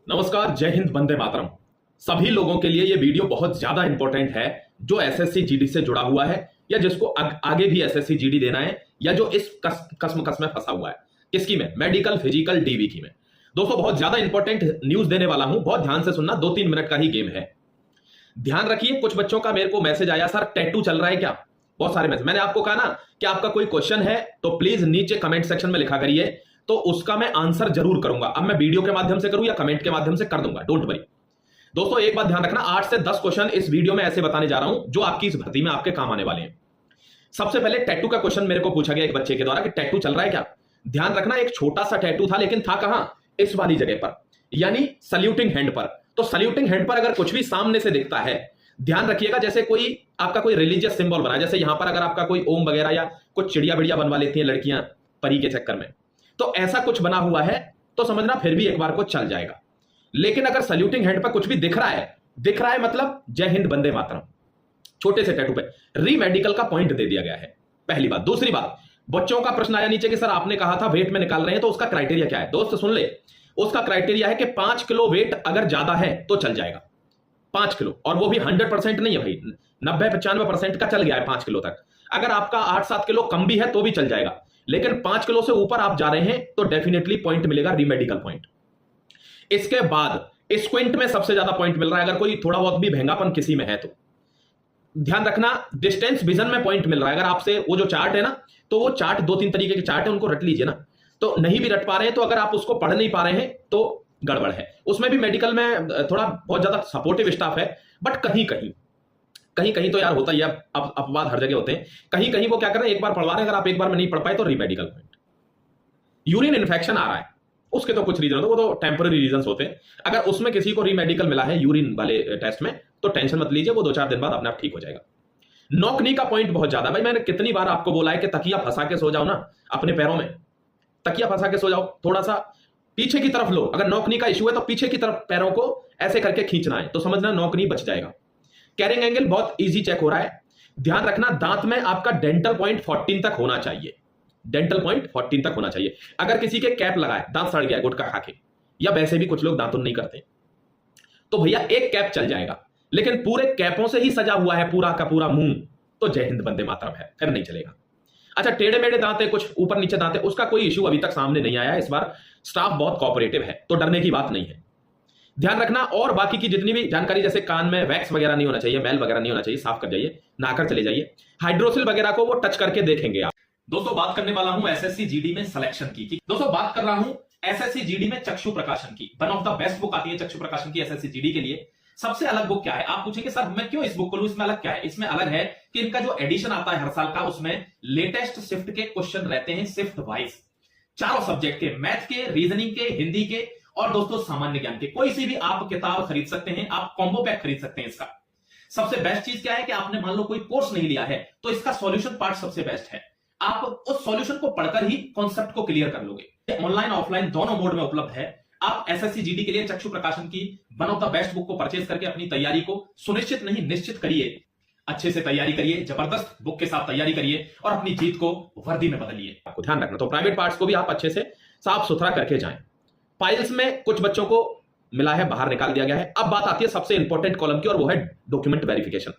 नमस्कार, जय हिंद, वंदे मातरम। सभी लोगों के लिए ये वीडियो बहुत ज्यादा इंपॉर्टेंट है जो एसएससी जीडी से जुड़ा हुआ है या जिसको आगे भी एसएससी जीडी देना है या जो इस कसम में फंसा हुआ है। किसकी में? मेडिकल, फिजिकल, डीवी की में। दोस्तों बहुत ज्यादा इंपॉर्टेंट न्यूज देने वाला हूं, बहुत ध्यान से सुनना, 2-3 मिनट का ही गेम है। ध्यान रखिए, कुछ बच्चों का मेरे को मैसेज आया, सर टैटू चल रहा है क्या? बहुत सारे मैसेज। मैंने आपको कहा ना कि आपका कोई क्वेश्चन है तो प्लीज नीचे कमेंट सेक्शन में लिखा करिए, तो उसका मैं आंसर जरूर करूंगा। अब मैं वीडियो के माध्यम से करूं या कमेंट के माध्यम से कर दूंगा, डोंट वरी। दोस्तों एक बात ध्यान रखना, 8 से 10 क्वेश्चन इस वीडियो में ऐसे बताने जा रहा हूं जो आपकी इस भर्ती में आपके काम आने वाले हैं। सबसे पहले टैटू का क्वेश्चन मेरे को पूछा गया एक बच्चे के द्वारा कि टैटू चल रहा है क्या। ध्यान रखना, एक छोटा सा टैटू था, लेकिन था कहां? इस वाली जगह पर, यानी सल्यूटिंग हैंड पर। तो सल्यूटिंग हैंड पर अगर कुछ भी सामने से दिखता है, ध्यान रखिएगा, जैसे कोई आपका कोई रिलीजियस सिंबल बना, जैसे यहां पर अगर आपका कोई ओम वगैरह या कुछ चिड़िया बिड़िया बनवा लेती हैं लड़कियां परी के चक्कर में, तो ऐसा कुछ बना हुआ है तो समझना फिर भी एक बार को चल जाएगा। लेकिन अगर सल्यूटिंग हैंड पर कुछ भी दिख रहा है मतलब जय हिंद वंदे मातरम, छोटे से टैटू पे री मेडिकल का पॉइंट दे दिया गया है। पहली बात। दूसरी बात, बच्चों का प्रश्न आया नीचे कि सर आपने कहा था वेट में निकाल रहे हैं, तो उसका क्राइटेरिया क्या है? दोस्त सुन ले, उसका क्राइटेरिया है कि 5 किलो वेट अगर ज्यादा है तो चल जाएगा। 5 किलो, और वो भी 100% नहीं है भाई, 90-95% का चल गया है 5 किलो तक। अगर आपका 8-7 किलो कम भी है तो भी चल जाएगा, लेकिन 5 किलो से ऊपर आप जा रहे हैं तो डेफिनेटली पॉइंट मिलेगा, रीमेडिकल पॉइंट। इसके बाद स्क्विंट में सबसे ज्यादा पॉइंट मिल रहा है, अगर कोई थोड़ा बहुत भी महंगापन किसी में है तो। ध्यान रखना, डिस्टेंस विजन में पॉइंट मिल रहा है। अगर आपसे वो जो चार्ट है ना, तो वो चार्ट 2-3 तरीके के चार्ट है, उनको रट लीजिए ना। तो नहीं भी रट पा रहे हैं तो अगर आप उसको पढ़ नहीं पा रहे हैं तो गड़बड़ है। उसमें भी मेडिकल में थोड़ा बहुत ज्यादा सपोर्टिव स्टाफ है, बट कहीं कहीं तो यार होता ही है, अपवाद हर जगह होते हैं। कहीं कहीं वो क्या कर रहे हैं, एक बार पढ़वा रहे हैं, अगर आप एक बार में नहीं पढ़ पाए तो रीमेडिकल पॉइंट। यूरिन इन्फेक्शन आ रहा है, उसके तो कुछ रीजन होते हैं, वो तो टेम्पररी रीजंस होते हैं। अगर उसमें किसी को रीमेडिकल मिला है यूरिन वाले टेस्ट में तो टेंशन मत लीजिए, वो 2-4 दिन बाद अपने आप ठीक हो जाएगा। नौकनी का पॉइंट बहुत ज्यादा। भाई मैंने कितनी बार आपको बोला है कि तकिया फंसा के सो जाओ ना अपने पैरों में, तकिया फंसा के सो जाओ, थोड़ा सा पीछे की तरफ लो। अगर नौकनी का इश्यू है तो पीछे की तरफ पैरों को ऐसे करके खींचना है, तो समझना नौकनी बच जाएगा। कैरिंग एंगल बहुत इजी चेक हो रहा है। ध्यान रखना, दांत में आपका डेंटल पॉइंट 14 तक होना चाहिए। डेंटल पॉइंट 14 तक होना चाहिए। अगर किसी के कैप लगाए, दांत सड़ गया गुटखा खा के, या वैसे भी कुछ लोग दांतुन नहीं करते, तो भैया एक कैप चल जाएगा। लेकिन पूरे कैपों से ही सजा हुआ है पूरा का पूरा मुंह, तो जय हिंद वंदे मातरम है, फिर नहीं चलेगा। अच्छा, टेढ़े मेढ़े दांत है, कुछ ऊपर नीचे दांत है, उसका कोई इश्यू अभी तक सामने नहीं आया। इस बार स्टाफ बहुत कोऑपरेटिव है, तो डरने की बात नहीं है। ध्यान रखना, और बाकी की जितनी भी जानकारी, जैसे कान में वैक्स वगैरह नहीं होना चाहिए, मैल वगैरह नहीं होना चाहिए, साफ कर जाइए, नहाकर चले जाइए। हाइड्रोसिल वगैरह को वो टच करके देखेंगे आप। दोस्तों बात करने वाला हूं एसएससी जीडी में सिलेक्शन की। दोस्तों बात कर रहा हूं एसएससी जीडी में चक्षु प्रकाशन की। One of the best book आती है चक्षु प्रकाशन की एसएससी जीडी के लिए। सबसे अलग बुक क्या है? आप पूछेंगे सर मैं क्यों इस बुक को लूं, इसमें अलग क्या है? इसमें अलग है कि इनका जो एडिशन आता है हर साल का, उसमें लेटेस्ट शिफ्ट के क्वेश्चन रहते हैं, शिफ्ट वाइज, चारों सब्जेक्ट के, मैथ के, रीजनिंग के, हिंदी के और दोस्तों सामान्य ज्ञान के। कोई सी भी आप किताब खरीद सकते हैं, आप कॉम्बो पैक खरीद सकते हैं इसका। सबसे बेस्ट चीज क्या है कि आपने मान लो कोई कोर्स नहीं लिया है तो इसका सॉल्यूशन पार्ट सबसे बेस्ट है। आप उस सॉल्यूशन को पढ़कर ही कॉन्सेप्ट को क्लियर कर लोगे। ऑनलाइन ऑफलाइन दोनों मोड में उपलब्ध है। आप एसएससी जीडी के लिए चक्षु प्रकाशन की one of the best book को परचेज करके अपनी तैयारी को सुनिश्चित नहीं निश्चित करिए। अच्छे से तैयारी करिए, जबरदस्त बुक के साथ तैयारी करिए और अपनी जीत को वर्दी में बदलिए। आपको ध्यान रखना, तो प्राइवेट पार्ट्स को भी आप अच्छे से साफ सुथरा करके जाएं। फाइल्स में कुछ बच्चों को मिला है, बाहर निकाल दिया गया है। अब बात आती है सबसे इंपॉर्टेंट कॉलम की, और वो है डॉक्यूमेंट वेरिफिकेशन।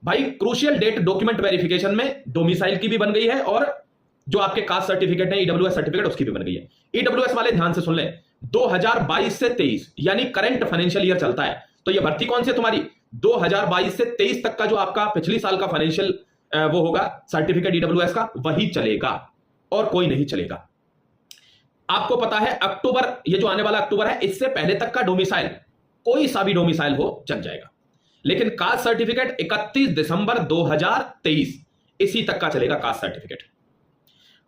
भाई क्रूशियल डेट डॉक्यूमेंट वेरिफिकेशन में डोमिसाइल की भी बन गई है, और जो आपके कास्ट सर्टिफिकेट है, ईडब्ल्यूएस सर्टिफिकेट, उसकी भी बन गई है। ईडब्ल्यूएस वाले ध्यान से सुन ले, 2022 से 23 यानी करंट फाइनेंशियल ईयर चलता है, तो ये भर्ती कौन सी है तुम्हारी? 2022 से 23 तक का जो आपका पिछली साल का फाइनेंशियल वो होगा सर्टिफिकेट ईडब्ल्यूएस का, वही चलेगा और कोई नहीं चलेगा। आपको पता है अक्टूबर, ये जो आने वाला अक्टूबर है, इससे पहले तक का डोमिसाइल, कोई सा भी डोमिसाइल हो, चल जाएगा। लेकिन कास्ट सर्टिफिकेट 31 दिसंबर 2023 इसी तक का चलेगा कास्ट सर्टिफिकेट।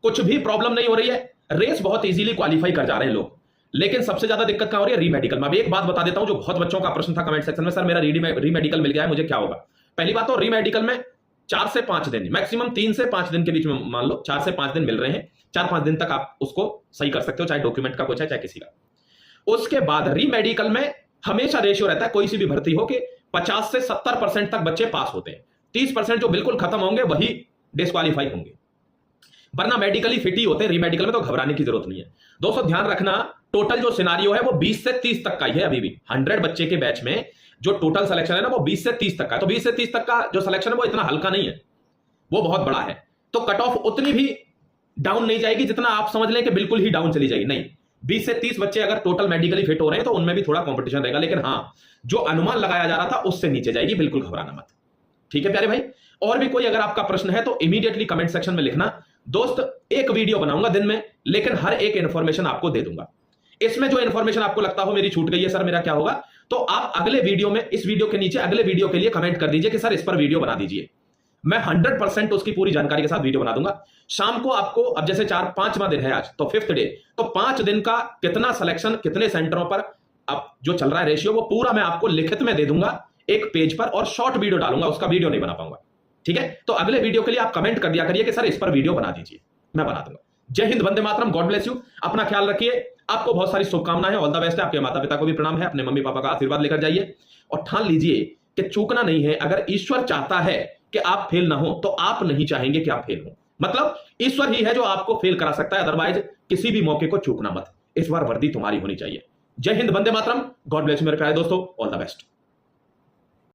कुछ भी प्रॉब्लम नहीं हो रही है, रेस बहुत इजीली क्वालिफाई कर जा रहे हैं लोग। लेकिन सबसे ज्यादा दिक्कत क्या हो रही है? रीमेडिकल में। अब एक बात बता देता हूं जो बहुत बच्चों का प्रश्न था कमेंट सेक्शन में, सर मेरा रीमेडिकल मिल गया है, मुझे क्या होगा? पहली बात तो रीमेडिकल में 4 से 5 दिन, मैक्सिमम 3 से 5 दिन के बीच में, मान लो 4 से 5 दिन मिल रहे हैं, 4-5 दिन तक आप उसको सही कर सकते हो, चाहे डॉक्यूमेंट का कुछ है चाहे किसी का। उसके बाद रीमेडिकल में हमेशा रेशियो रहता है, कोई सी भी भर्ती हो, कि 50 से 70% तक बच्चे पास होते हैं, 30% जो बिल्कुल खत्म होंगे वही डिस्क्वालीफाई होंगे, वरना मेडिकली फिट ही होते हैं। रीमेडिकल में तो घबराने की जरूरत नहीं है। दोस्तों ध्यान रखना, टोटल जो सिनारियो है वो 20 से 30 तक का ही है। अभी भी 100 बच्चे के बैच में जो टोटल सिलेक्शन है ना वो 20 से 30 तक का है। तो 20 से 30 तक का जो सिलेक्शन है वो इतना हल्का नहीं है, वो बहुत बड़ा है। तो कट ऑफ उतनी भी डाउन नहीं जाएगी जितना आप समझ लें कि बिल्कुल ही डाउन चली जाएगी, नहीं। 20 से 30 बच्चे अगर टोटल मेडिकली फिट हो रहे हैं तो उनमें भी थोड़ा कंपटीशन रहेगा, लेकिन हां जो अनुमान लगाया जा रहा था उससे नीचे जाएगी, बिल्कुल घबराना मत। ठीक है प्यारे भाई, और भी कोई अगर आपका प्रश्न है तो इमीडिएटली कमेंट सेक्शन में लिखना। दोस्त एक वीडियो बनाऊंगा दिन में, लेकिन हर एक इंफॉर्मेशन आपको दे दूंगा। इसमें जो इंफॉर्मेशन आपको लगता हो मेरी छूट गई है सर मेरा क्या होगा, तो आप अगले वीडियो में, इस वीडियो के नीचे अगले वीडियो के लिए कमेंट कर दीजिए कि सर इस पर वीडियो बना दीजिए। मैं 100% उसकी पूरी जानकारी के साथ वीडियो बना दूंगा। शाम को आपको, अब जैसे 4-5वां दिन है आज, तो 5th डे, तो 5 दिन का कितना सिलेक्शन, कितने सेंटरों पर अब जो चल रहा है रेशियो, वो पूरा मैं आपको लिखित में दे दूंगा एक पेज पर, और शॉर्ट वीडियो डालूंगा, उसका वीडियो नहीं बना पाऊंगा। ठीक है, तो अगले वीडियो के लिए आप कमेंट कर दिया करिए कि सर इस पर वीडियो बना दीजिए, मैं बना दूंगा। जय Hind, Vande Mataram, God bless you. अपना ख्याल रखिए, आपको बहुत सारी शुभकामनाएं, ऑल द बेस्ट है। आपके माता पिता को भी प्रणाम है, अपने मम्मी पापा का आशीर्वाद लेकर जाइए और ठान लीजिए कि चूकना नहीं है। अगर ईश्वर चाहता है कि आप फेल ना हो तो आप नहीं चाहेंगे कि आप फेल हो, मतलब ईश्वर ही है जो आपको फेल करा सकता है, अदरवाइज किसी भी मौके को चूकना मत। इस बार वर्दी तुम्हारी होनी चाहिए। जय Hind, Vande Mataram, God bless you मेरे प्यारे दोस्तों, ऑल द बेस्ट।